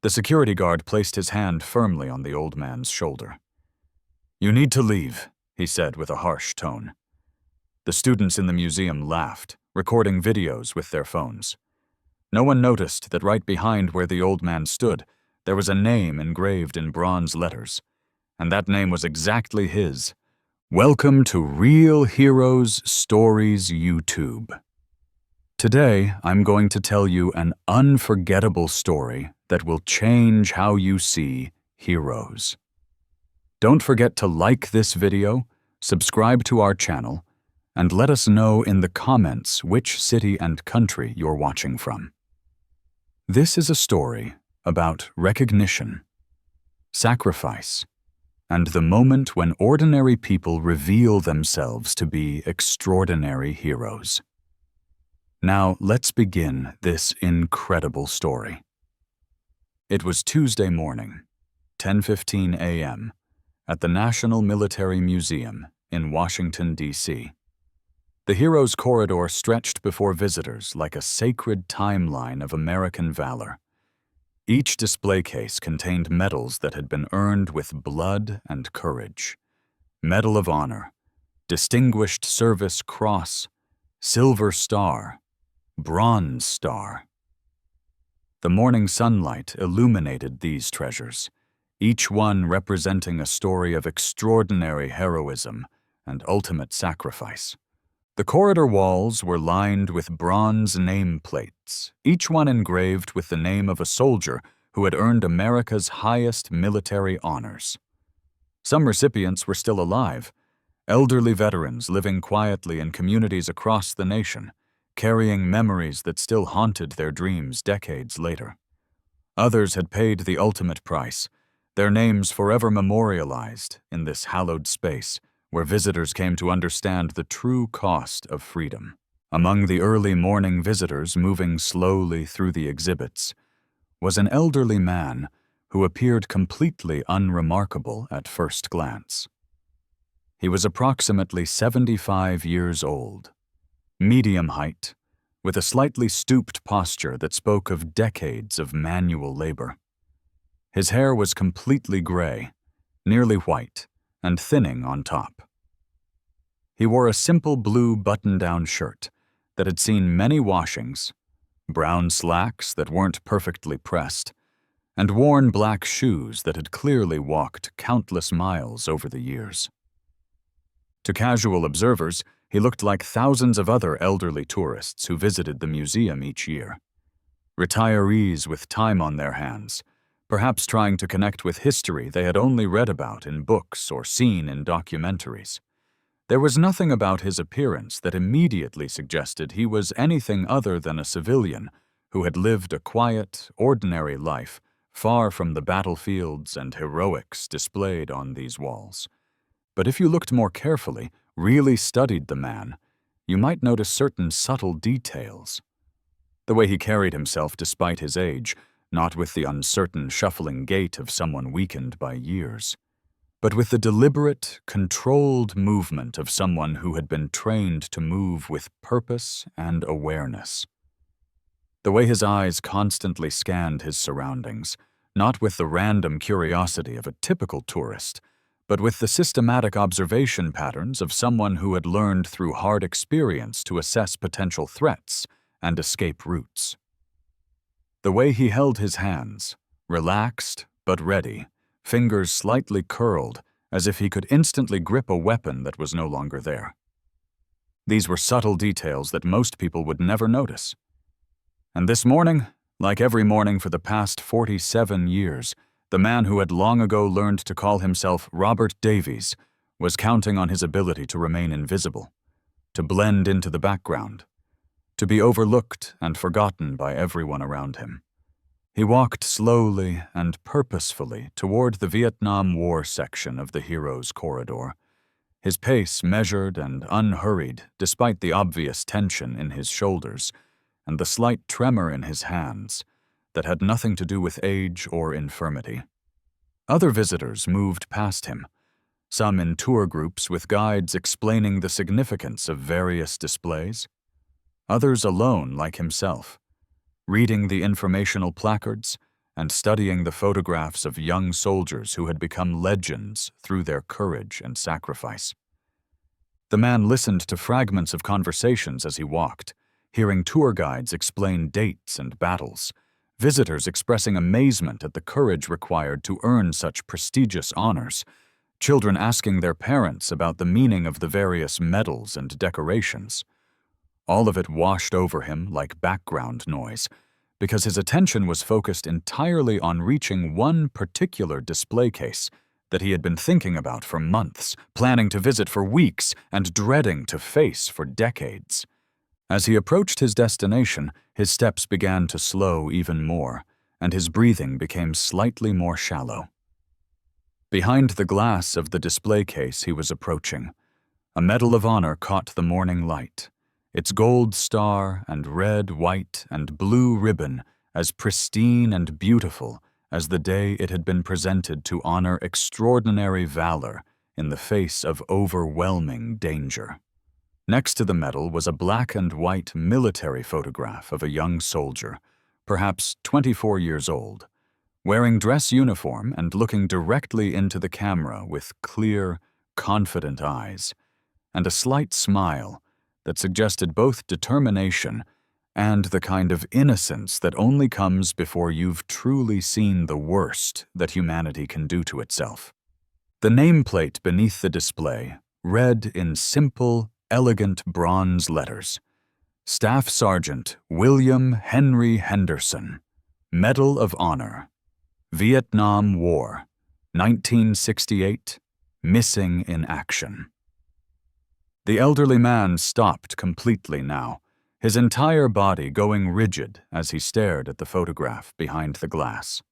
The security guard placed his hand firmly on the old man's shoulder. "You need to leave," he said with a harsh tone. The students in the museum laughed, recording videos with their phones. No one noticed that right behind where the old man stood, there was a name engraved in bronze letters, and that name was exactly his. Welcome to Real Heroes Stories YouTube. Today, I'm going to tell you an unforgettable story that will change how you see heroes. Don't forget to like this video, subscribe to our channel, and let us know in the comments which city and country you're watching from. This is a story about recognition, sacrifice, and the moment when ordinary people reveal themselves to be extraordinary heroes. Now, let's begin this incredible story. It was Tuesday morning, 10:15 a.m., at the National Military Museum in Washington, D.C. The Heroes Corridor stretched before visitors like a sacred timeline of American valor. Each display case contained medals that had been earned with blood and courage. Medal of Honor, Distinguished Service Cross, Silver Star, Bronze Star. The morning sunlight illuminated these treasures, each one representing a story of extraordinary heroism and ultimate sacrifice. The corridor walls were lined with bronze nameplates, each one engraved with the name of a soldier who had earned America's highest military honors. Some recipients were still alive, elderly veterans living quietly in communities across the nation, carrying memories that still haunted their dreams decades later. Others had paid the ultimate price, their names forever memorialized in this hallowed space, where visitors came to understand the true cost of freedom. Among the early morning visitors moving slowly through the exhibits was an elderly man who appeared completely unremarkable at first glance. He was approximately 75 years old, medium height, with a slightly stooped posture that spoke of decades of manual labor. His hair was completely gray, nearly white, and thinning on top. He wore a simple blue button-down shirt that had seen many washings, brown slacks that weren't perfectly pressed, and worn black shoes that had clearly walked countless miles over the years. To casual observers, he looked like thousands of other elderly tourists who visited the museum each year. Retirees with time on their hands, perhaps trying to connect with history they had only read about in books or seen in documentaries. There was nothing about his appearance that immediately suggested he was anything other than a civilian who had lived a quiet, ordinary life far from the battlefields and heroics displayed on these walls. But if you looked more carefully, really studied the man, you might notice certain subtle details. The way he carried himself despite his age, not with the uncertain, shuffling gait of someone weakened by years, but with the deliberate, controlled movement of someone who had been trained to move with purpose and awareness. The way his eyes constantly scanned his surroundings, not with the random curiosity of a typical tourist, but with the systematic observation patterns of someone who had learned through hard experience to assess potential threats and escape routes. The way he held his hands, relaxed but ready, fingers slightly curled as if he could instantly grip a weapon that was no longer there. These were subtle details that most people would never notice. And this morning, like every morning for the past 47 years, the man who had long ago learned to call himself Robert Davies was counting on his ability to remain invisible, to blend into the background, to be overlooked and forgotten by everyone around him. He walked slowly and purposefully toward the Vietnam War section of the Heroes Corridor, his pace measured and unhurried despite the obvious tension in his shoulders and the slight tremor in his hands that had nothing to do with age or infirmity. Other visitors moved past him, some in tour groups with guides explaining the significance of various displays, others alone like himself, reading the informational placards and studying the photographs of young soldiers who had become legends through their courage and sacrifice. The man listened to fragments of conversations as he walked, hearing tour guides explain dates and battles, visitors expressing amazement at the courage required to earn such prestigious honors, children asking their parents about the meaning of the various medals and decorations. All of it washed over him like background noise, because his attention was focused entirely on reaching one particular display case that he had been thinking about for months, planning to visit for weeks, and dreading to face for decades. As he approached his destination, his steps began to slow even more, and his breathing became slightly more shallow. Behind the glass of the display case he was approaching, a Medal of Honor caught the morning light, its gold star and red, white, and blue ribbon as pristine and beautiful as the day it had been presented to honor extraordinary valor in the face of overwhelming danger. Next to the medal was a black and white military photograph of a young soldier, perhaps 24 years old, wearing dress uniform and looking directly into the camera with clear, confident eyes, and a slight smile that suggested both determination and the kind of innocence that only comes before you've truly seen the worst that humanity can do to itself. The nameplate beneath the display read in simple, elegant bronze letters, Staff Sergeant William Henry Henderson, Medal of Honor, Vietnam War, 1968, Missing in Action. The elderly man stopped completely now, his entire body going rigid as he stared at the photograph behind the glass.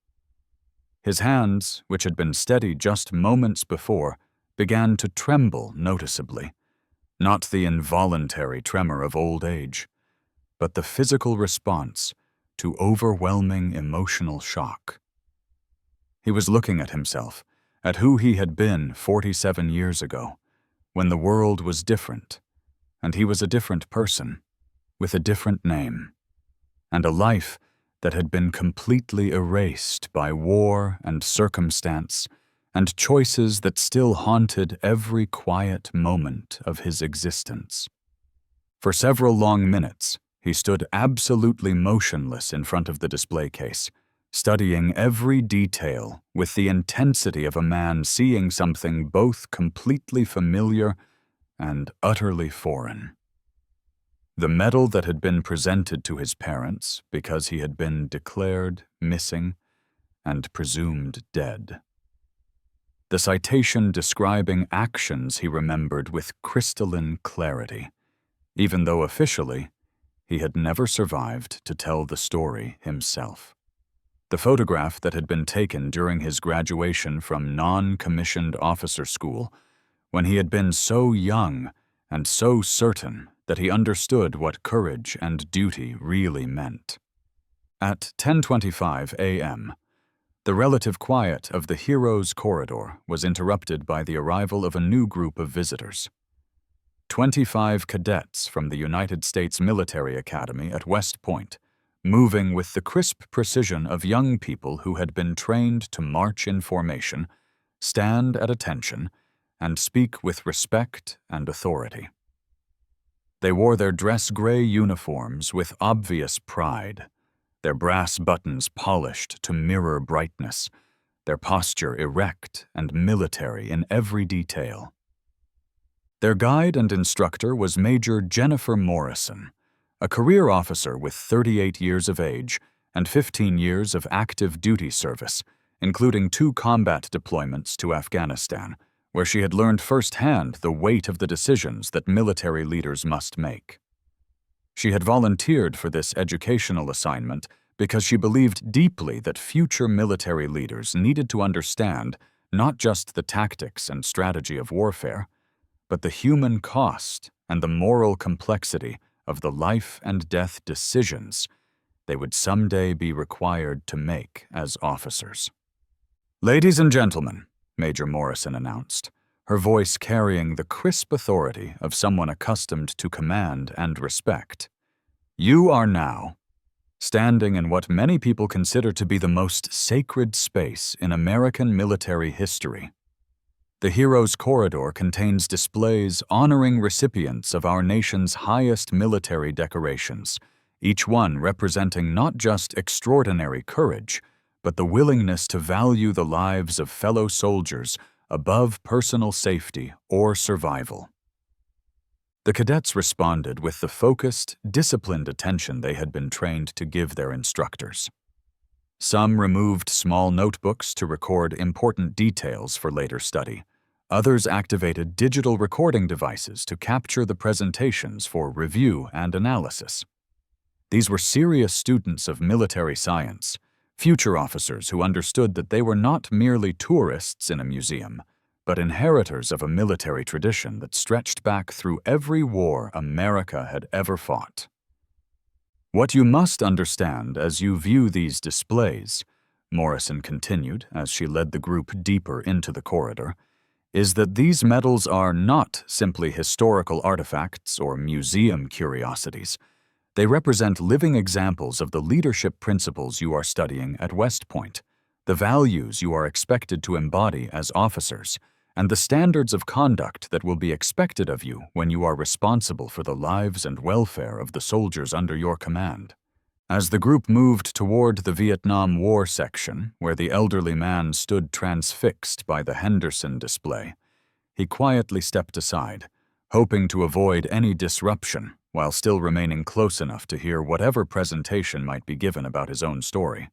His hands, which had been steady just moments before, began to tremble noticeably, not the involuntary tremor of old age, but the physical response to overwhelming emotional shock. He was looking at himself, at who he had been 47 years ago, when the world was different, and he was a different person, with a different name, and a life that had been completely erased by war and circumstance and choices that still haunted every quiet moment of his existence. For several long minutes, he stood absolutely motionless in front of the display case, studying every detail with the intensity of a man seeing something both completely familiar and utterly foreign. The medal that had been presented to his parents because he had been declared missing and presumed dead. The citation describing actions he remembered with crystalline clarity, even though officially he had never survived to tell the story himself. The photograph that had been taken during his graduation from non-commissioned officer school, when he had been so young and so certain that he understood what courage and duty really meant. At 10:25 a.m., the relative quiet of the Heroes Corridor was interrupted by the arrival of a new group of visitors. 25 cadets from the United States Military Academy at West Point, moving with the crisp precision of young people who had been trained to march in formation, stand at attention, and speak with respect and authority. They wore their dress gray uniforms with obvious pride, their brass buttons polished to mirror brightness, their posture erect and military in every detail. Their guide and instructor was Major Jennifer Morrison, a career officer with 38 years of age and 15 years of active duty service, including 2 combat deployments to Afghanistan, where she had learned firsthand the weight of the decisions that military leaders must make. She had volunteered for this educational assignment because she believed deeply that future military leaders needed to understand not just the tactics and strategy of warfare, but the human cost and the moral complexity of the life and death decisions they would someday be required to make as officers. "Ladies and gentlemen," Major Morrison announced, her voice carrying the crisp authority of someone accustomed to command and respect, "you are now standing in what many people consider to be the most sacred space in American military history. The Heroes Corridor contains displays honoring recipients of our nation's highest military decorations, each one representing not just extraordinary courage, but the willingness to value the lives of fellow soldiers above personal safety or survival. The cadets responded with the focused, disciplined attention they had been trained to give their instructors. Some removed small notebooks to record important details for later study. Others activated digital recording devices to capture the presentations for review and analysis. These were serious students of military science, future officers who understood that they were not merely tourists in a museum, but inheritors of a military tradition that stretched back through every war America had ever fought. What you must understand as you view these displays, Morrison continued as she led the group deeper into the corridor, is that these medals are not simply historical artifacts or museum curiosities. They represent living examples of the leadership principles you are studying at West Point, the values you are expected to embody as officers, and the standards of conduct that will be expected of you when you are responsible for the lives and welfare of the soldiers under your command. As the group moved toward the Vietnam War section, where the elderly man stood transfixed by the Henderson display, he quietly stepped aside, hoping to avoid any disruption while still remaining close enough to hear whatever presentation might be given about his own story.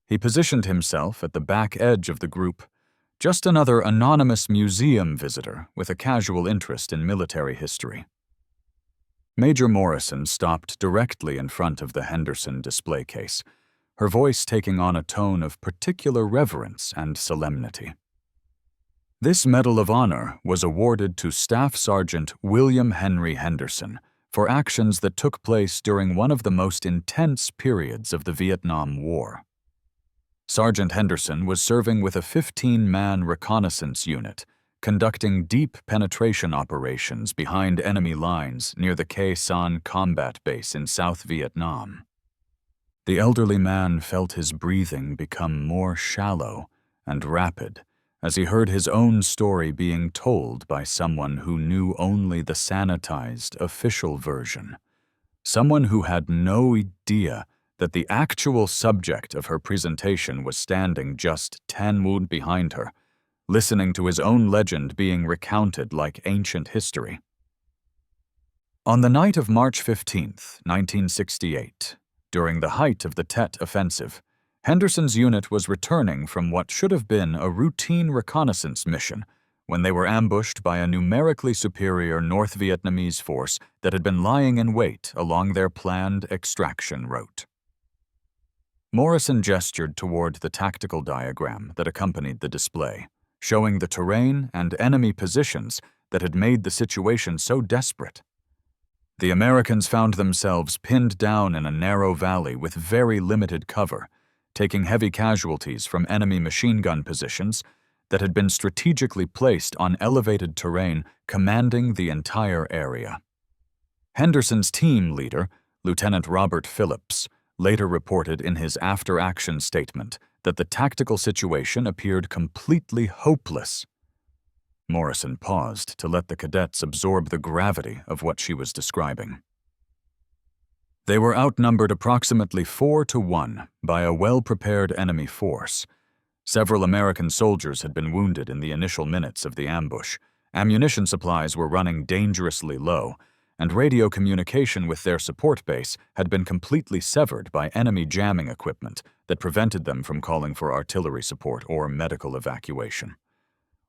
He positioned himself at the back edge of the group, just another anonymous museum visitor with a casual interest in military history. Major Morrison stopped directly in front of the Henderson display case, her voice taking on a tone of particular reverence and solemnity. This Medal of Honor was awarded to Staff Sergeant William Henry Henderson for actions that took place during one of the most intense periods of the Vietnam War. Sergeant Henderson was serving with a 15-man reconnaissance unit, conducting deep penetration operations behind enemy lines near the Khe Sanh combat base in South Vietnam. The elderly man felt his breathing become more shallow and rapid as he heard his own story being told by someone who knew only the sanitized, official version, someone who had no idea that the actual subject of her presentation was standing just 10 feet behind her, listening to his own legend being recounted like ancient history. On the night of March 15, 1968, during the height of the Tet Offensive, Henderson's unit was returning from what should have been a routine reconnaissance mission when they were ambushed by a numerically superior North Vietnamese force that had been lying in wait along their planned extraction route. Morrison gestured toward the tactical diagram that accompanied the display, showing the terrain and enemy positions that had made the situation so desperate. The Americans found themselves pinned down in a narrow valley with very limited cover, taking heavy casualties from enemy machine gun positions that had been strategically placed on elevated terrain commanding the entire area. Henderson's team leader, Lieutenant Robert Phillips, later reported in his after-action statement that the tactical situation appeared completely hopeless. Morrison paused to let the cadets absorb the gravity of what she was describing. They were outnumbered approximately 4-1 by a well-prepared enemy force. Several American soldiers had been wounded in the initial minutes of the ambush. Ammunition supplies were running dangerously low, and radio communication with their support base had been completely severed by enemy jamming equipment that prevented them from calling for artillery support or medical evacuation.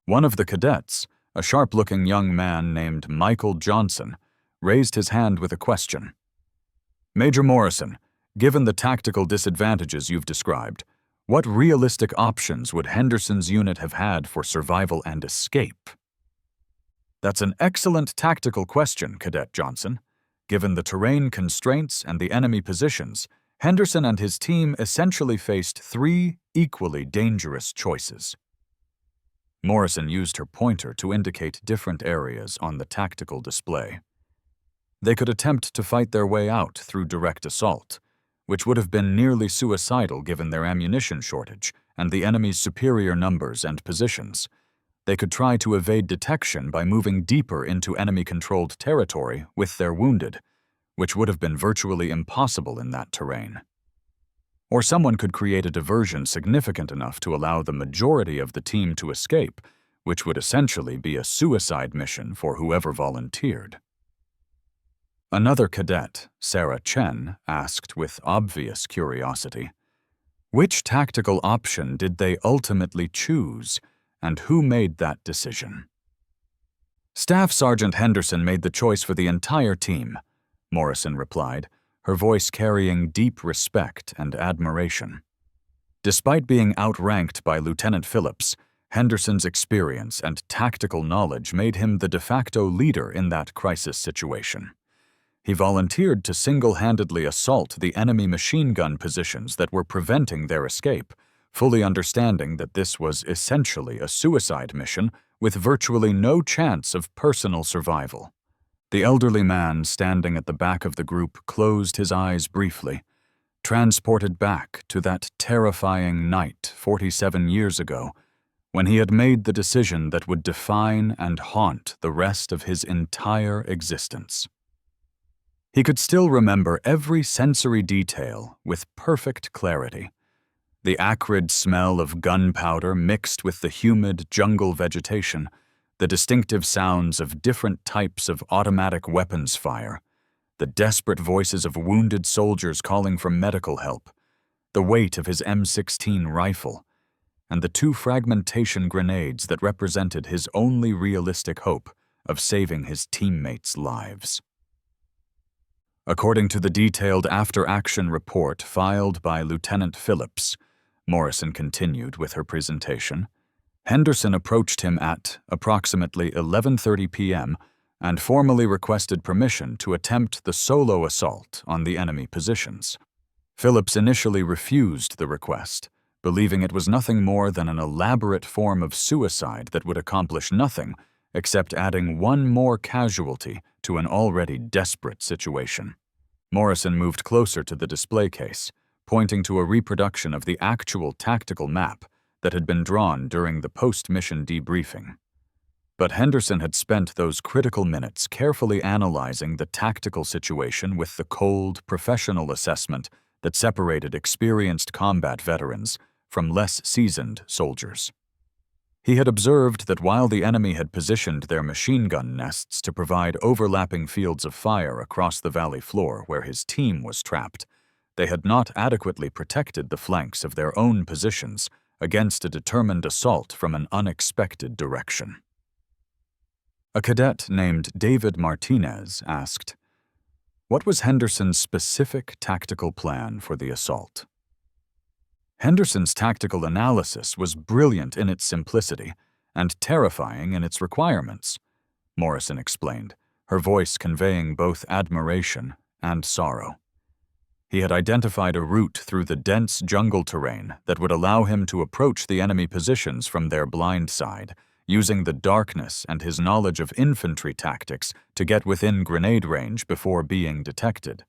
One of the cadets, a sharp-looking young man named Michael Johnson, raised his hand with a question. Major Morrison, given the tactical disadvantages you've described, what realistic options would Henderson's unit have had for survival and escape? That's an excellent tactical question, Cadet Johnson. Given the terrain constraints and the enemy positions, Henderson and his team essentially faced 3 equally dangerous choices. Morrison used her pointer to indicate different areas on the tactical display. They could attempt to fight their way out through direct assault, which would have been nearly suicidal given their ammunition shortage and the enemy's superior numbers and positions. They could try to evade detection by moving deeper into enemy-controlled territory with their wounded, which would have been virtually impossible in that terrain. Or someone could create a diversion significant enough to allow the majority of the team to escape, which would essentially be a suicide mission for whoever volunteered. Another cadet, Sarah Chen, asked with obvious curiosity, which tactical option did they ultimately choose, and who made that decision? Staff Sergeant Henderson made the choice for the entire team, Morrison replied, her voice carrying deep respect and admiration. Despite being outranked by Lieutenant Phillips, Henderson's experience and tactical knowledge made him the de facto leader in that crisis situation. He volunteered to single-handedly assault the enemy machine gun positions that were preventing their escape, fully understanding that this was essentially a suicide mission with virtually no chance of personal survival. The elderly man standing at the back of the group closed his eyes briefly, transported back to that terrifying night 47 years ago, when he had made the decision that would define and haunt the rest of his entire existence. He could still remember every sensory detail with perfect clarity. The acrid smell of gunpowder mixed with the humid jungle vegetation, the distinctive sounds of different types of automatic weapons fire, the desperate voices of wounded soldiers calling for medical help, the weight of his M16 rifle, and the 2 fragmentation grenades that represented his only realistic hope of saving his teammates' lives. According to the detailed after-action report filed by Lieutenant Phillips, Morrison continued with her presentation, Henderson approached him at approximately 11:30 p.m. and formally requested permission to attempt the solo assault on the enemy positions. Phillips initially refused the request, believing it was nothing more than an elaborate form of suicide that would accomplish nothing except adding one more casualty to an already desperate situation. Morrison moved closer to the display case, pointing to a reproduction of the actual tactical map that had been drawn during the post-mission debriefing. But Henderson had spent those critical minutes carefully analyzing the tactical situation with the cold, professional assessment that separated experienced combat veterans from less seasoned soldiers. He had observed that while the enemy had positioned their machine gun nests to provide overlapping fields of fire across the valley floor where his team was trapped, they had not adequately protected the flanks of their own positions against a determined assault from an unexpected direction. A cadet named David Martinez asked, "What was Henderson's specific tactical plan for the assault?" Henderson's tactical analysis was brilliant in its simplicity and terrifying in its requirements, Morrison explained, her voice conveying both admiration and sorrow. He had identified a route through the dense jungle terrain that would allow him to approach the enemy positions from their blind side, using the darkness and his knowledge of infantry tactics to get within grenade range before being detected.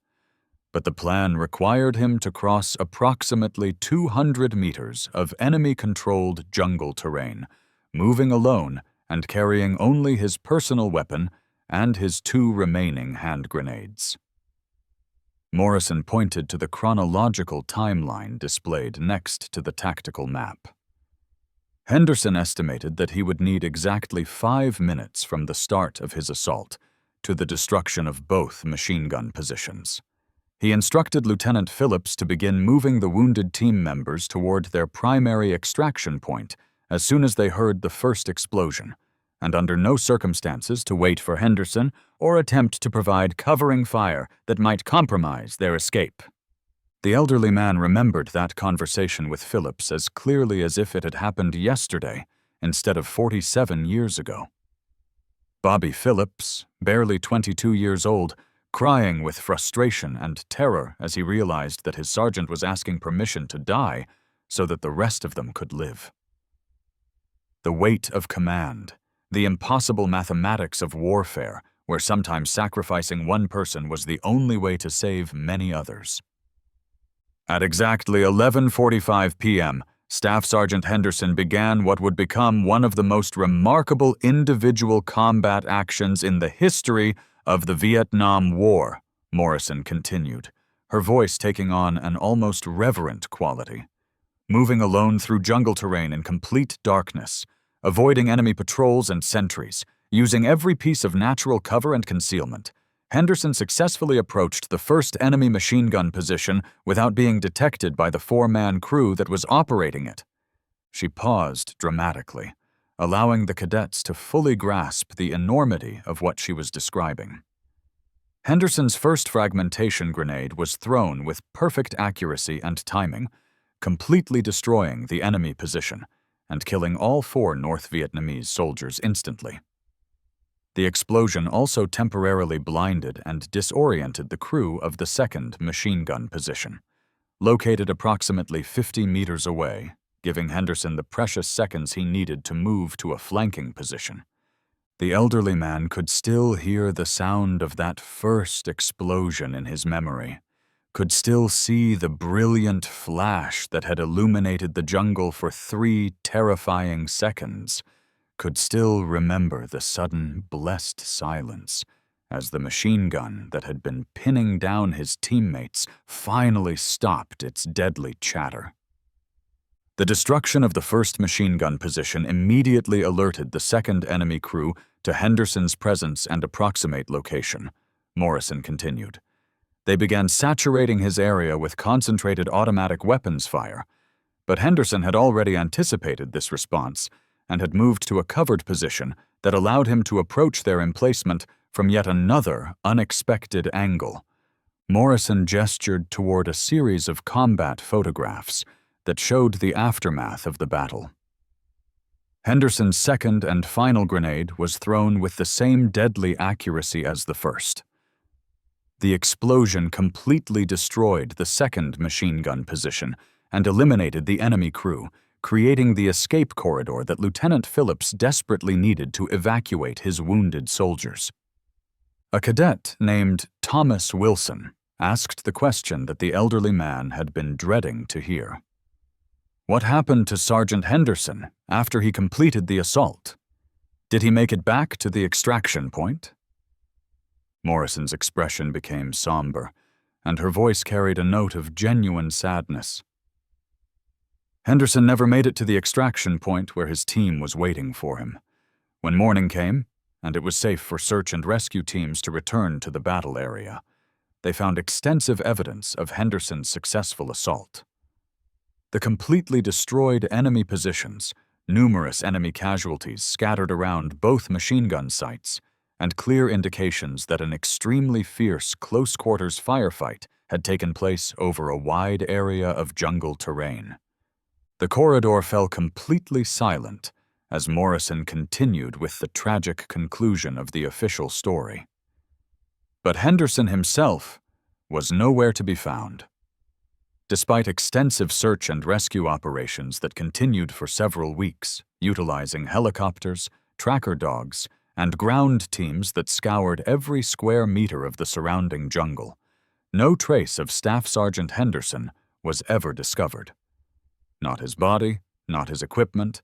But the plan required him to cross approximately 200 meters of enemy-controlled jungle terrain, moving alone and carrying only his personal weapon and his 2 remaining hand grenades. Morrison pointed to the chronological timeline displayed next to the tactical map. Henderson estimated that he would need exactly 5 minutes from the start of his assault to the destruction of both machine gun positions. He instructed Lieutenant Phillips to begin moving the wounded team members toward their primary extraction point as soon as they heard the first explosion, and under no circumstances to wait for Henderson or attempt to provide covering fire that might compromise their escape. The elderly man remembered that conversation with Phillips as clearly as if it had happened yesterday instead of 47 years ago. Bobby Phillips, barely 22 years old, crying with frustration and terror as he realized that his sergeant was asking permission to die so that the rest of them could live. The weight of command, the impossible mathematics of warfare, where sometimes sacrificing one person was the only way to save many others. At exactly 11:45 p.m., Staff Sergeant Henderson began what would become one of the most remarkable individual combat actions in the history of the Vietnam War, Morrison continued, her voice taking on an almost reverent quality. Moving alone through jungle terrain in complete darkness, avoiding enemy patrols and sentries, using every piece of natural cover and concealment, Henderson successfully approached the first enemy machine gun position without being detected by the four-man crew that was operating it. She paused dramatically, allowing the cadets to fully grasp the enormity of what she was describing. Henderson's first fragmentation grenade was thrown with perfect accuracy and timing, completely destroying the enemy position and killing all 4 North Vietnamese soldiers instantly. The explosion also temporarily blinded and disoriented the crew of the second machine gun position, located approximately 50 meters away, giving Henderson the precious seconds he needed to move to a flanking position. The elderly man could still hear the sound of that first explosion in his memory, could still see the brilliant flash that had illuminated the jungle for 3 terrifying seconds, could still remember the sudden, blessed silence as the machine gun that had been pinning down his teammates finally stopped its deadly chatter. The destruction of the first machine gun position immediately alerted the second enemy crew to Henderson's presence and approximate location, Morrison continued. They began saturating his area with concentrated automatic weapons fire, but Henderson had already anticipated this response and had moved to a covered position that allowed him to approach their emplacement from yet another unexpected angle. Morrison gestured toward a series of combat photographs that showed the aftermath of the battle. Henderson's second and final grenade was thrown with the same deadly accuracy as the first. The explosion completely destroyed the second machine gun position and eliminated the enemy crew, creating the escape corridor that Lieutenant Phillips desperately needed to evacuate his wounded soldiers. A cadet named Thomas Wilson asked the question that the elderly man had been dreading to hear. What happened to Sergeant Henderson after he completed the assault? Did he make it back to the extraction point? Morrison's expression became somber, and her voice carried a note of genuine sadness. Henderson never made it to the extraction point where his team was waiting for him. When morning came, and it was safe for search and rescue teams to return to the battle area, they found extensive evidence of Henderson's successful assault. The completely destroyed enemy positions, numerous enemy casualties scattered around both machine gun sites, and clear indications that an extremely fierce close-quarters firefight had taken place over a wide area of jungle terrain. The corridor fell completely silent as Morrison continued with the tragic conclusion of the official story. But Henderson himself was nowhere to be found. Despite extensive search and rescue operations that continued for several weeks, utilizing helicopters, tracker dogs, and ground teams that scoured every square meter of the surrounding jungle, no trace of Staff Sergeant Henderson was ever discovered. Not his body, not his equipment,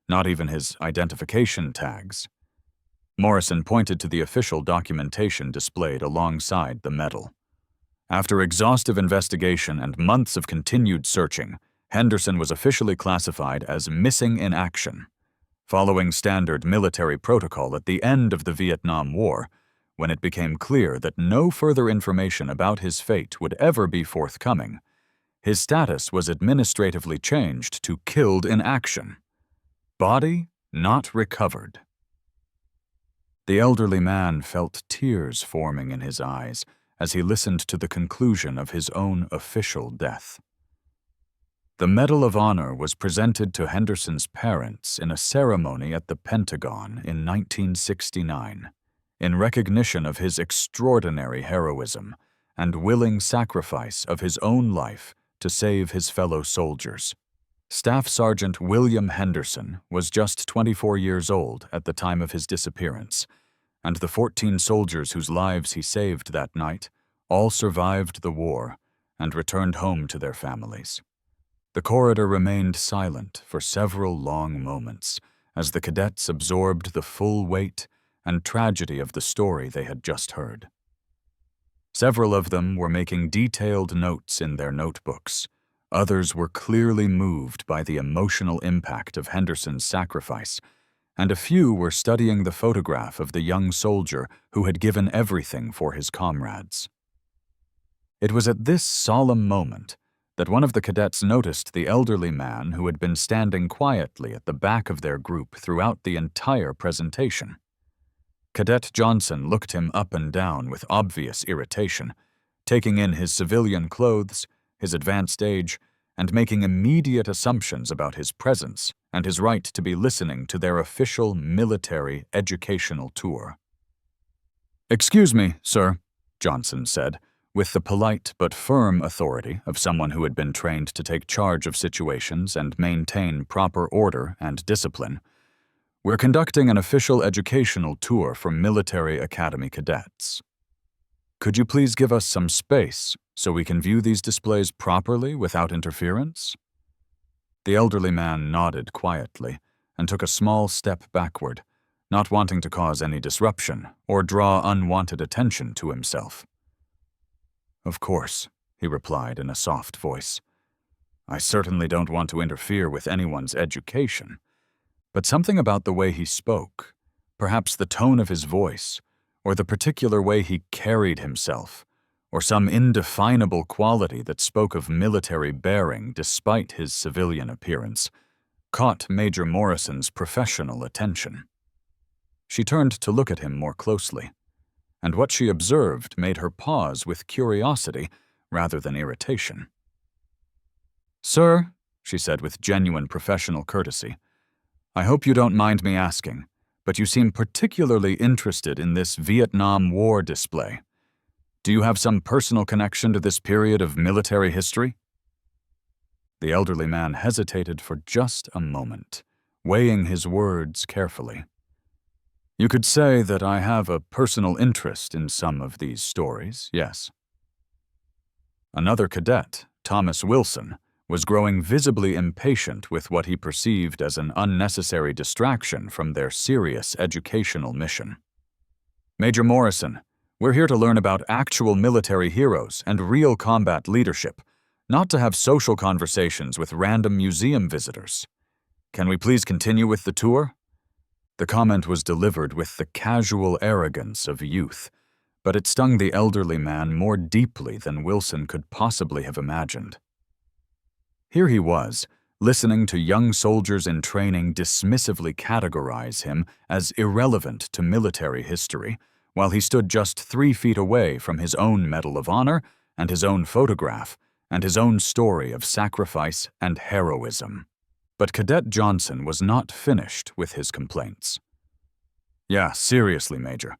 not even his identification tags. Morrison pointed to the official documentation displayed alongside the medal. After exhaustive investigation and months of continued searching, Henderson was officially classified as missing in action. Following standard military protocol at the end of the Vietnam War, when it became clear that no further information about his fate would ever be forthcoming, his status was administratively changed to killed in action. Body not recovered. The elderly man felt tears forming in his eyes as he listened to the conclusion of his own official death. The Medal of Honor was presented to Henderson's parents in a ceremony at the Pentagon in 1969, in recognition of his extraordinary heroism and willing sacrifice of his own life to save his fellow soldiers. Staff Sergeant William Henderson was just 24 years old at the time of his disappearance, and the 14 soldiers whose lives he saved that night all survived the war and returned home to their families. The corridor remained silent for several long moments as the cadets absorbed the full weight and tragedy of the story they had just heard. Several of them were making detailed notes in their notebooks. Others were clearly moved by the emotional impact of Henderson's sacrifice, and a few were studying the photograph of the young soldier who had given everything for his comrades. It was at this solemn moment that one of the cadets noticed the elderly man who had been standing quietly at the back of their group throughout the entire presentation. Cadet Johnson looked him up and down with obvious irritation, taking in his civilian clothes, his advanced age, and making immediate assumptions about his presence and his right to be listening to their official military educational tour. "Excuse me, sir," Johnson said, with the polite but firm authority of someone who had been trained to take charge of situations and maintain proper order and discipline. "We're conducting an official educational tour for military academy cadets. Could you please give us some space so we can view these displays properly without interference?" The elderly man nodded quietly and took a small step backward, not wanting to cause any disruption or draw unwanted attention to himself. "Of course," he replied in a soft voice. "I certainly don't want to interfere with anyone's education, but something about the way he spoke, perhaps the tone of his voice, or the particular way he carried himself, or some indefinable quality that spoke of military bearing despite his civilian appearance, caught Major Morrison's professional attention. She turned to look at him more closely, and what she observed made her pause with curiosity rather than irritation. "Sir," she said with genuine professional courtesy, "I hope you don't mind me asking, but you seem particularly interested in this Vietnam War display. Do you have some personal connection to this period of military history?" The elderly man hesitated for just a moment, weighing his words carefully. "You could say that I have a personal interest in some of these stories, yes." Another cadet, Thomas Wilson, was growing visibly impatient with what he perceived as an unnecessary distraction from their serious educational mission. "Major Morrison, we're here to learn about actual military heroes and real combat leadership, not to have social conversations with random museum visitors. Can we please continue with the tour?" The comment was delivered with the casual arrogance of youth, but it stung the elderly man more deeply than Wilson could possibly have imagined. Here he was, listening to young soldiers in training dismissively categorize him as irrelevant to military history, while he stood just 3 feet away from his own Medal of Honor and his own photograph and his own story of sacrifice and heroism. But Cadet Johnson was not finished with his complaints. "Yeah, seriously, Major.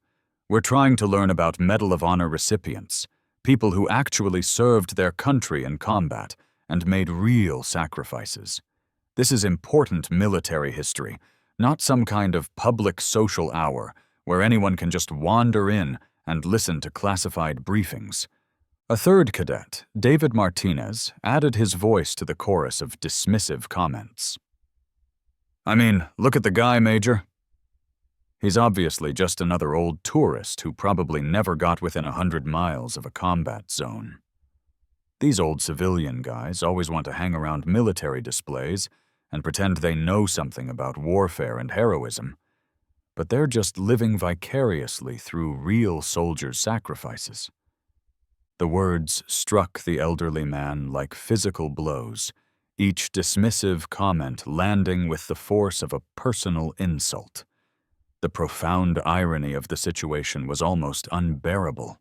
We're trying to learn about Medal of Honor recipients, people who actually served their country in combat and made real sacrifices. This is important military history, not some kind of public social hour where anyone can just wander in and listen to classified briefings." A third cadet, David Martinez, added his voice to the chorus of dismissive comments. "I mean, look at the guy, Major. He's obviously just another old tourist who probably never got within 100 miles of a combat zone. These old civilian guys always want to hang around military displays and pretend they know something about warfare and heroism, but they're just living vicariously through real soldiers' sacrifices." The words struck the elderly man like physical blows, each dismissive comment landing with the force of a personal insult. The profound irony of the situation was almost unbearable.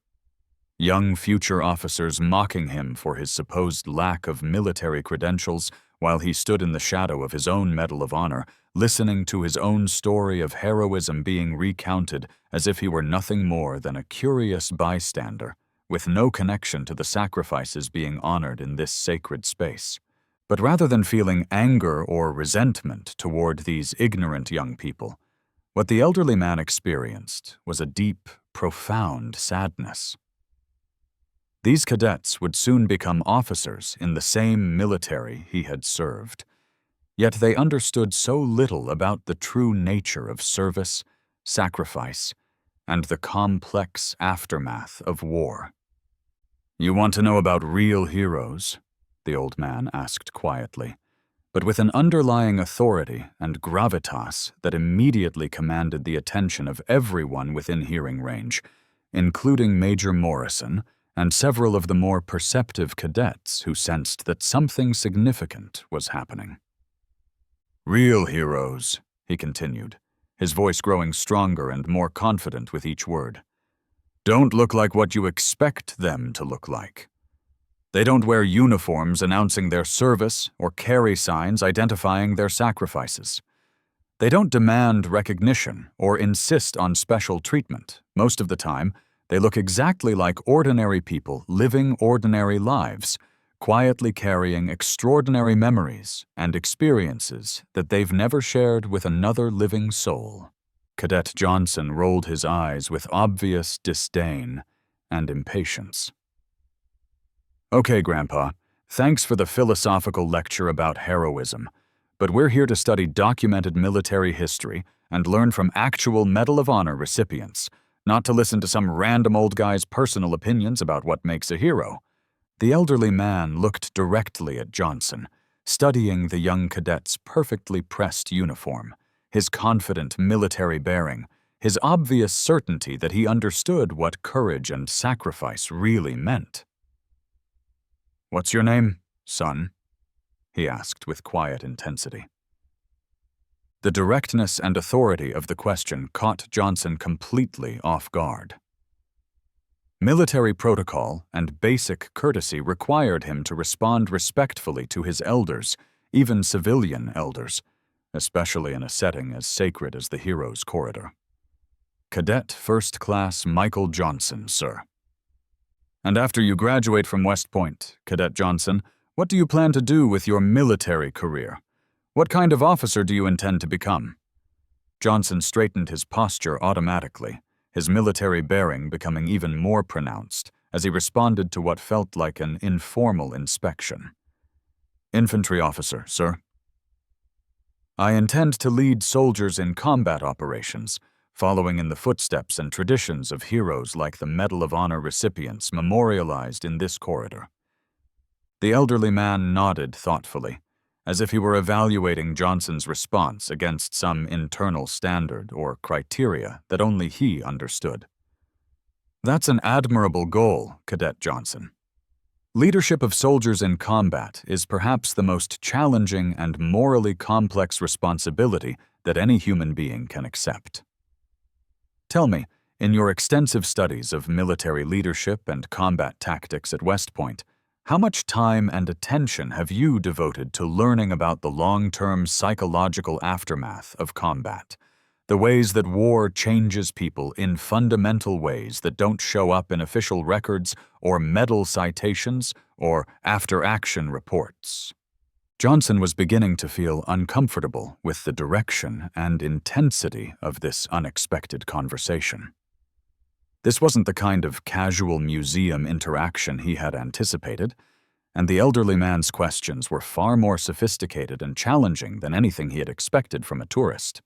Young future officers mocking him for his supposed lack of military credentials while he stood in the shadow of his own Medal of Honor, listening to his own story of heroism being recounted as if he were nothing more than a curious bystander, with no connection to the sacrifices being honored in this sacred space. But rather than feeling anger or resentment toward these ignorant young people, what the elderly man experienced was a deep, profound sadness. These cadets would soon become officers in the same military he had served. Yet they understood so little about the true nature of service, sacrifice, and the complex aftermath of war. "You want to know about real heroes?" the old man asked quietly, but with an underlying authority and gravitas that immediately commanded the attention of everyone within hearing range, including Major Morrison and several of the more perceptive cadets who sensed that something significant was happening. "Real heroes," he continued, his voice growing stronger and more confident with each word, "don't look like what you expect them to look like. They don't wear uniforms announcing their service or carry signs identifying their sacrifices. They don't demand recognition or insist on special treatment. Most of the time, they look exactly like ordinary people living ordinary lives, quietly carrying extraordinary memories and experiences that they've never shared with another living soul." Cadet Johnson rolled his eyes with obvious disdain and impatience. "Okay, Grandpa, thanks for the philosophical lecture about heroism, but we're here to study documented military history and learn from actual Medal of Honor recipients, not to listen to some random old guy's personal opinions about what makes a hero." The elderly man looked directly at Johnson, studying the young cadet's perfectly pressed uniform, his confident military bearing, his obvious certainty that he understood what courage and sacrifice really meant. "What's your name, son?" he asked with quiet intensity. The directness and authority of the question caught Johnson completely off guard. Military protocol and basic courtesy required him to respond respectfully to his elders, even civilian elders, especially in a setting as sacred as the Heroes' Corridor. "Cadet First Class Michael Johnson, sir." "And after you graduate from West Point, Cadet Johnson, what do you plan to do with your military career? What kind of officer do you intend to become?" Johnson straightened his posture automatically, his military bearing becoming even more pronounced as he responded to what felt like an informal inspection. "Infantry officer, sir." "I intend to lead soldiers in combat operations, following in the footsteps and traditions of heroes like the Medal of Honor recipients memorialized in this corridor." The elderly man nodded thoughtfully, as if he were evaluating Johnson's response against some internal standard or criteria that only he understood. "That's an admirable goal, Cadet Johnson. Leadership of soldiers in combat is perhaps the most challenging and morally complex responsibility that any human being can accept. Tell me, in your extensive studies of military leadership and combat tactics at West Point, how much time and attention have you devoted to learning about the long-term psychological aftermath of combat, the ways that war changes people in fundamental ways that don't show up in official records or medal citations or after-action reports?" Johnson was beginning to feel uncomfortable with the direction and intensity of this unexpected conversation. This wasn't the kind of casual museum interaction he had anticipated, and the elderly man's questions were far more sophisticated and challenging than anything he had expected from a tourist.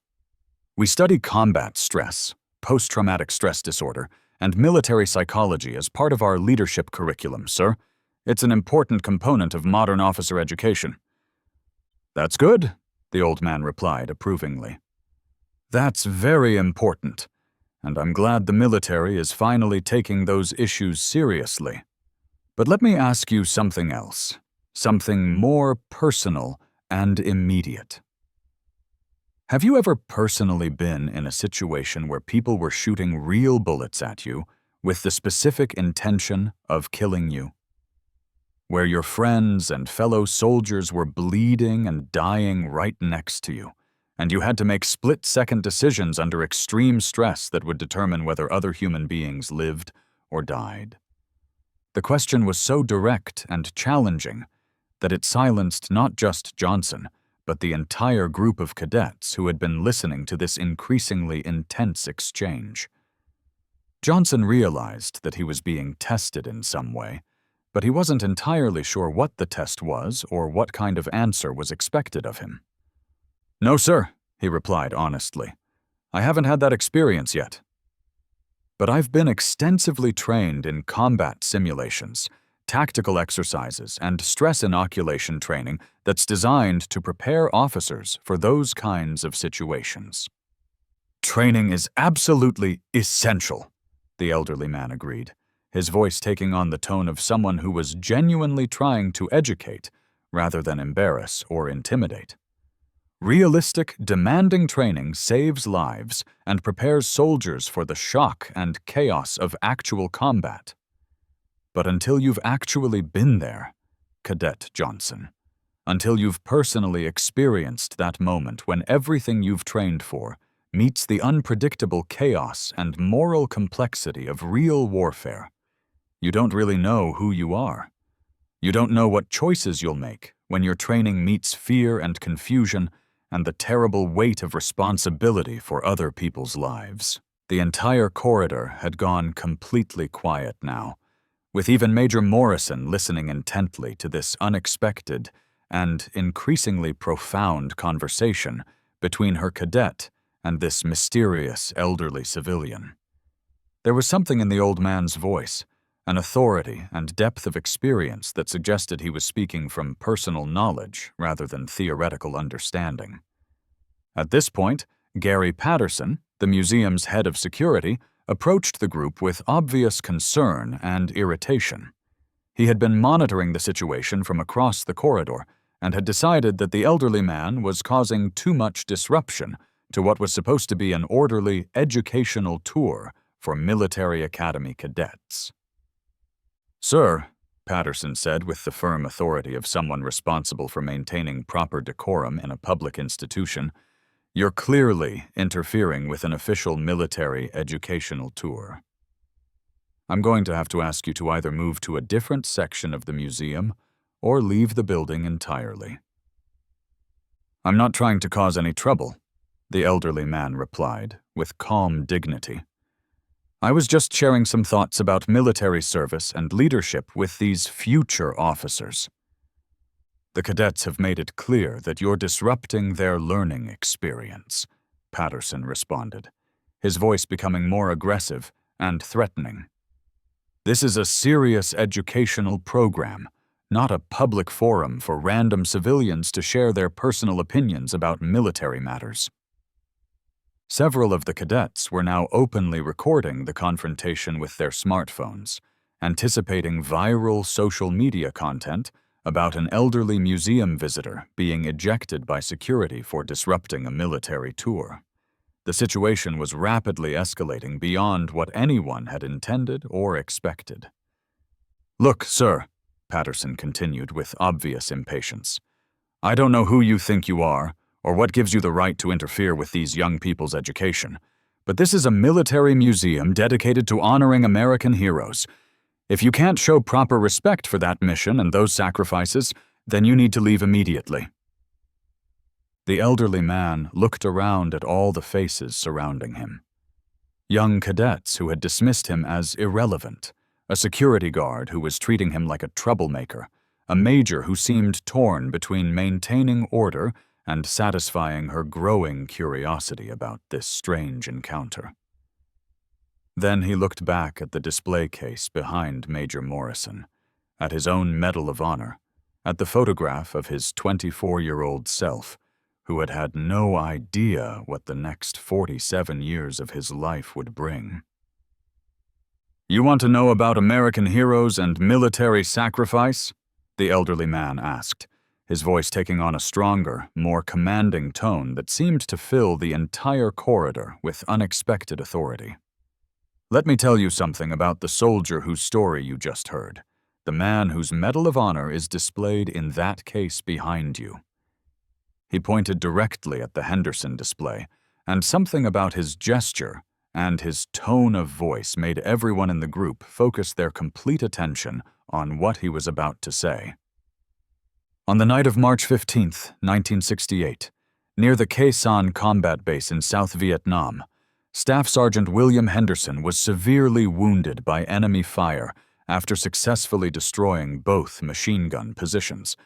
"We study combat stress, post-traumatic stress disorder, and military psychology as part of our leadership curriculum, sir. It's an important component of modern officer education." "That's good," the old man replied approvingly. "That's very important, and I'm glad the military is finally taking those issues seriously. But let me ask you something else, something more personal and immediate. Have you ever personally been in a situation where people were shooting real bullets at you with the specific intention of killing you? Where your friends and fellow soldiers were bleeding and dying right next to you, and you had to make split-second decisions under extreme stress that would determine whether other human beings lived or died? The question was so direct and challenging that it silenced not just Johnson, but the entire group of cadets who had been listening to this increasingly intense exchange. Johnson realized that he was being tested in some way, but he wasn't entirely sure what the test was or what kind of answer was expected of him. "No, sir," he replied honestly. "I haven't had that experience yet. But I've been extensively trained in combat simulations, tactical exercises, and stress inoculation training that's designed to prepare officers for those kinds of situations." "Training is absolutely essential," the elderly man agreed, his voice taking on the tone of someone who was genuinely trying to educate rather than embarrass or intimidate. "Realistic, demanding training saves lives and prepares soldiers for the shock and chaos of actual combat. But until you've actually been there, Cadet Johnson, until you've personally experienced that moment when everything you've trained for meets the unpredictable chaos and moral complexity of real warfare, you don't really know who you are. You don't know what choices you'll make when your training meets fear and confusion and the terrible weight of responsibility for other people's lives." The entire corridor had gone completely quiet now, with even Major Morrison listening intently to this unexpected and increasingly profound conversation between her cadet and this mysterious elderly civilian. There was something in the old man's voice, an authority and depth of experience that suggested he was speaking from personal knowledge rather than theoretical understanding. At this point, Gary Patterson, the museum's head of security, approached the group with obvious concern and irritation. He had been monitoring the situation from across the corridor and had decided that the elderly man was causing too much disruption to what was supposed to be an orderly, educational tour for military academy cadets. "Sir," Patterson said with the firm authority of someone responsible for maintaining proper decorum in a public institution, "you're clearly interfering with an official military educational tour. I'm going to have to ask you to either move to a different section of the museum or leave the building entirely." "I'm not trying to cause any trouble," the elderly man replied with calm dignity. "I was just sharing some thoughts about military service and leadership with these future officers. The cadets have made it clear that you're disrupting their learning experience," Patterson responded, his voice becoming more aggressive and threatening. "This is a serious educational program, not a public forum for random civilians to share their personal opinions about military matters." Several of the cadets were now openly recording the confrontation with their smartphones, anticipating viral social media content about an elderly museum visitor being ejected by security for disrupting a military tour. The situation was rapidly escalating beyond what anyone had intended or expected. "Look, sir," Patterson continued with obvious impatience, "I don't know who you think you are, or what gives you the right to interfere with these young people's education, but this is a military museum dedicated to honoring American heroes. If you can't show proper respect for that mission and those sacrifices, then you need to leave immediately." The elderly man looked around at all the faces surrounding him. Young cadets who had dismissed him as irrelevant, a security guard who was treating him like a troublemaker, a major who seemed torn between maintaining order and satisfying her growing curiosity about this strange encounter. Then he looked back at the display case behind Major Morrison, at his own Medal of Honor, at the photograph of his 24-year-old self, who had had no idea what the next 47 years of his life would bring. "You want to know about American heroes and military sacrifice?" the elderly man asked, his voice taking on a stronger, more commanding tone that seemed to fill the entire corridor with unexpected authority. "Let me tell you something about the soldier whose story you just heard, the man whose Medal of Honor is displayed in that case behind you." He pointed directly at the Henderson display, and something about his gesture and his tone of voice made everyone in the group focus their complete attention on what he was about to say. On the night of March 15, 1968, near the Khe Sanh combat base in South Vietnam, Staff Sergeant William Henderson was severely wounded by enemy fire after successfully destroying both machine gun positions.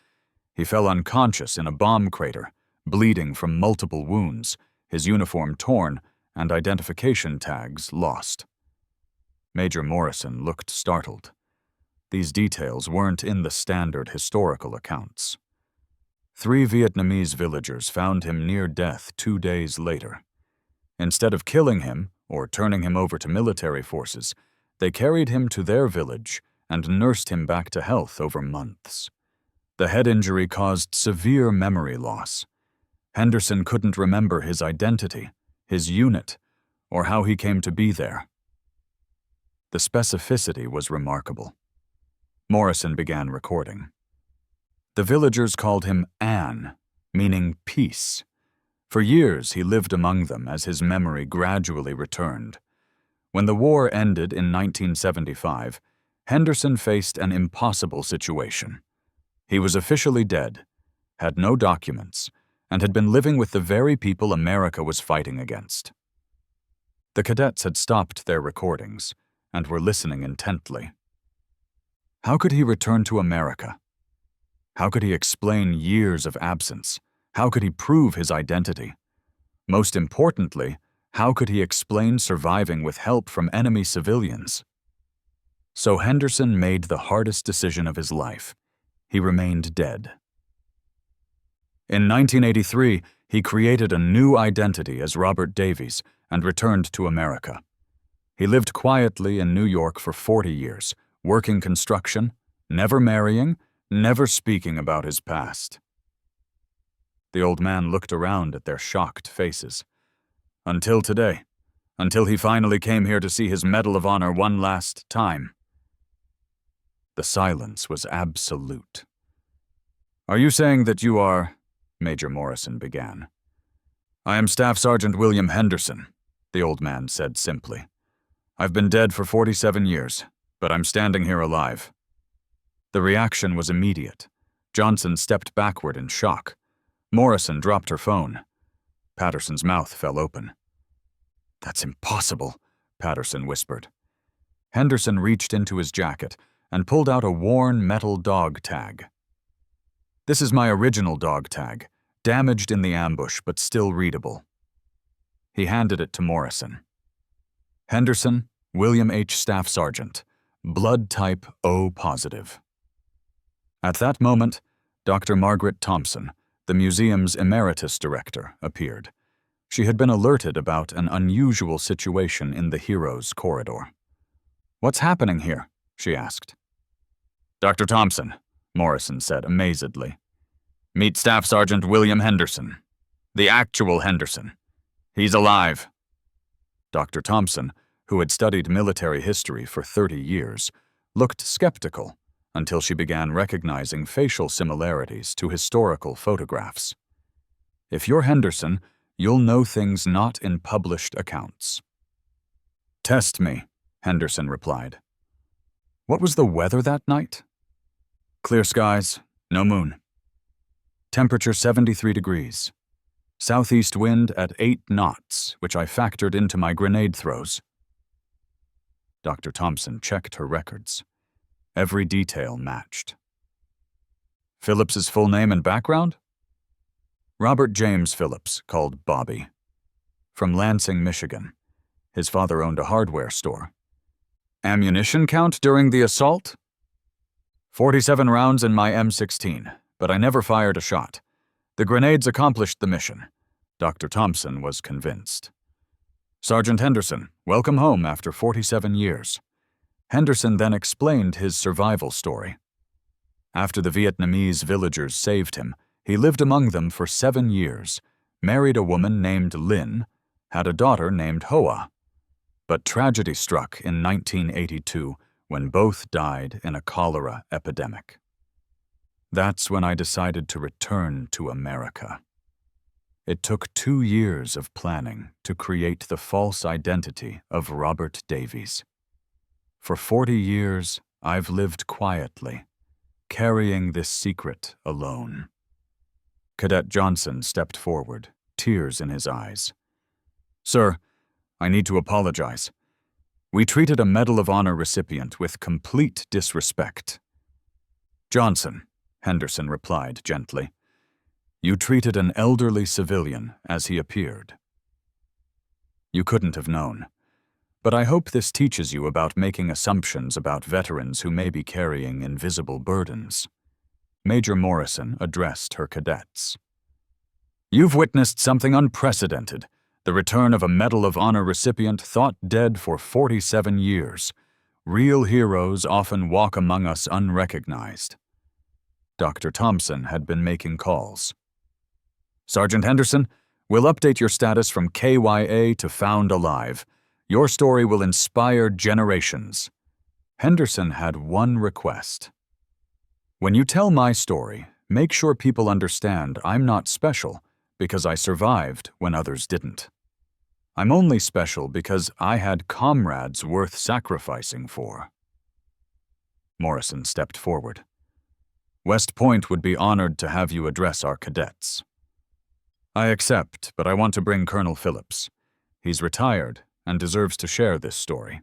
He fell unconscious in a bomb crater, bleeding from multiple wounds, his uniform torn, and identification tags lost. Major Morrison looked startled. These details weren't in the standard historical accounts. 3 Vietnamese villagers found him near death 2 days later. Instead of killing him or turning him over to military forces, they carried him to their village and nursed him back to health over months. The head injury caused severe memory loss. Henderson couldn't remember his identity, his unit, or how he came to be there. The specificity was remarkable. Morrison began recording. The villagers called him Anne, meaning peace. For years he lived among them as his memory gradually returned. When the war ended in 1975, Henderson faced an impossible situation. He was officially dead, had no documents, and had been living with the very people America was fighting against. The cadets had stopped their recordings and were listening intently. How could he return to America? How could he explain years of absence? How could he prove his identity? Most importantly, how could he explain surviving with help from enemy civilians? So Henderson made the hardest decision of his life. He remained dead. In 1983, he created a new identity as Robert Davies and returned to America. He lived quietly in New York for 40 years, working construction, never marrying, never speaking about his past. The old man looked around at their shocked faces. Until today, until he finally came here to see his Medal of Honor one last time. The silence was absolute. "Are you saying that you are—" Major Morrison began. "I am Staff Sergeant William Henderson," the old man said simply. "I've been dead for 47 years, but I'm standing here alive." The reaction was immediate. Johnson stepped backward in shock. Morrison dropped her phone. Patterson's mouth fell open. "That's impossible," Patterson whispered. Henderson reached into his jacket and pulled out a worn metal dog tag. "This is my original dog tag, damaged in the ambush but still readable." He handed it to Morrison. "Henderson, William H. Staff Sergeant, blood type O positive." At that moment, Dr. Margaret Thompson, the museum's emeritus director, appeared. She had been alerted about an unusual situation in the hero's corridor. "What's happening here?" she asked. "Dr. Thompson," Morrison said amazedly. "Meet Staff Sergeant William Henderson. The actual Henderson. He's alive." Dr. Thompson, who had studied military history for 30 years, looked skeptical until she began recognizing facial similarities to historical photographs. "If you're Henderson, you'll know things not in published accounts." "Test me," Henderson replied. "What was the weather that night?" "Clear skies, no moon. Temperature 73 degrees. Southeast wind at 8 knots, which I factored into my grenade throws." Dr. Thompson checked her records. Every detail matched. "Phillips's full name and background?" "Robert James Phillips, called Bobby. From Lansing, Michigan. His father owned a hardware store." "Ammunition count during the assault?" 47 rounds in my M16, but I never fired a shot. The grenades accomplished the mission." Dr. Thompson was convinced. "Sergeant Henderson, welcome home after 47 years. Henderson then explained his survival story. After the Vietnamese villagers saved him, he lived among them for 7 years, married a woman named Lynn, had a daughter named Hoa. But tragedy struck in 1982 when both died in a cholera epidemic. That's when I decided to return to America. It took 2 years of planning to create the false identity of Robert Davies. For 40 years, I've lived quietly, carrying this secret alone." Cadet Johnson stepped forward, tears in his eyes. "Sir, I need to apologize. We treated a Medal of Honor recipient with complete disrespect." "Johnson," Henderson replied gently, "you treated an elderly civilian as he appeared. You couldn't have known. But I hope this teaches you about making assumptions about veterans who may be carrying invisible burdens." Major Morrison addressed her cadets. "You've witnessed something unprecedented, the return of a Medal of Honor recipient thought dead for 47 years. Real heroes often walk among us unrecognized." Dr. Thompson had been making calls. "Sergeant Henderson, we'll update your status from KYA to Found Alive. Your story will inspire generations." Henderson had one request. "When you tell my story, make sure people understand I'm not special because I survived when others didn't. I'm only special because I had comrades worth sacrificing for." Morrison stepped forward. "West Point would be honored to have you address our cadets." "I accept, but I want to bring Colonel Phillips. He's retired and deserves to share this story."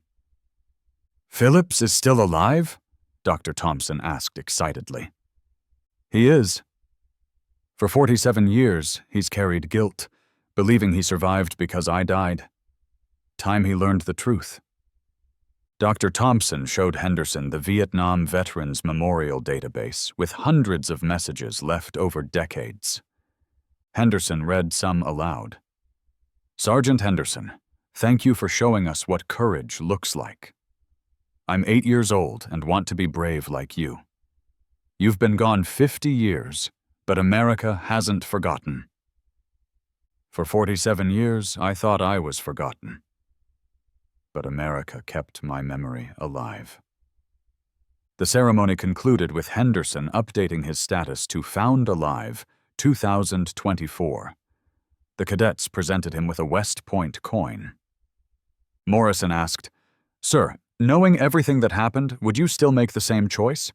"Phillips is still alive?" Dr. Thompson asked excitedly. "He is. For 47 years, he's carried guilt, believing he survived because I died. Time he learned the truth." Dr. Thompson showed Henderson the Vietnam Veterans Memorial Database with hundreds of messages left over decades. Henderson read some aloud. "Sergeant Henderson, thank you for showing us what courage looks like. I'm 8 years old and want to be brave like you. You've been gone 50 years, but America hasn't forgotten. For 47 years, I thought I was forgotten. But America kept my memory alive." The ceremony concluded with Henderson updating his status to Found Alive 2024. The cadets presented him with a West Point coin. Morrison asked, "Sir, knowing everything that happened, would you still make the same choice?"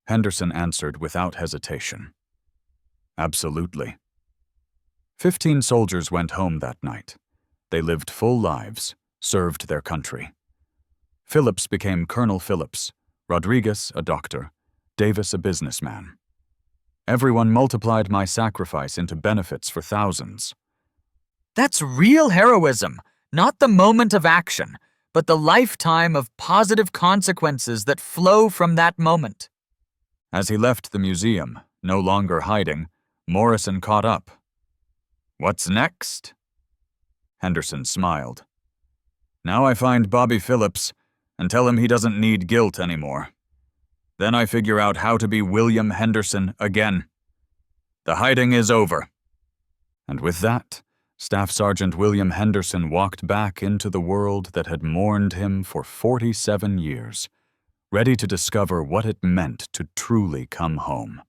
Henderson answered without hesitation, "Absolutely." 15 soldiers went home that night. They lived full lives, served their country. Phillips became Colonel Phillips, Rodriguez a doctor, Davis a businessman. Everyone multiplied my sacrifice into benefits for thousands. That's real heroism, not the moment of action, but the lifetime of positive consequences that flow from that moment. As he left the museum, no longer hiding, Morrison caught up. "What's next?" Henderson smiled. "Now I find Bobby Phillips and tell him he doesn't need guilt anymore. Then I figure out how to be William Henderson again. The hiding is over." And with that, Staff Sergeant William Henderson walked back into the world that had mourned him for 47 years, ready to discover what it meant to truly come home.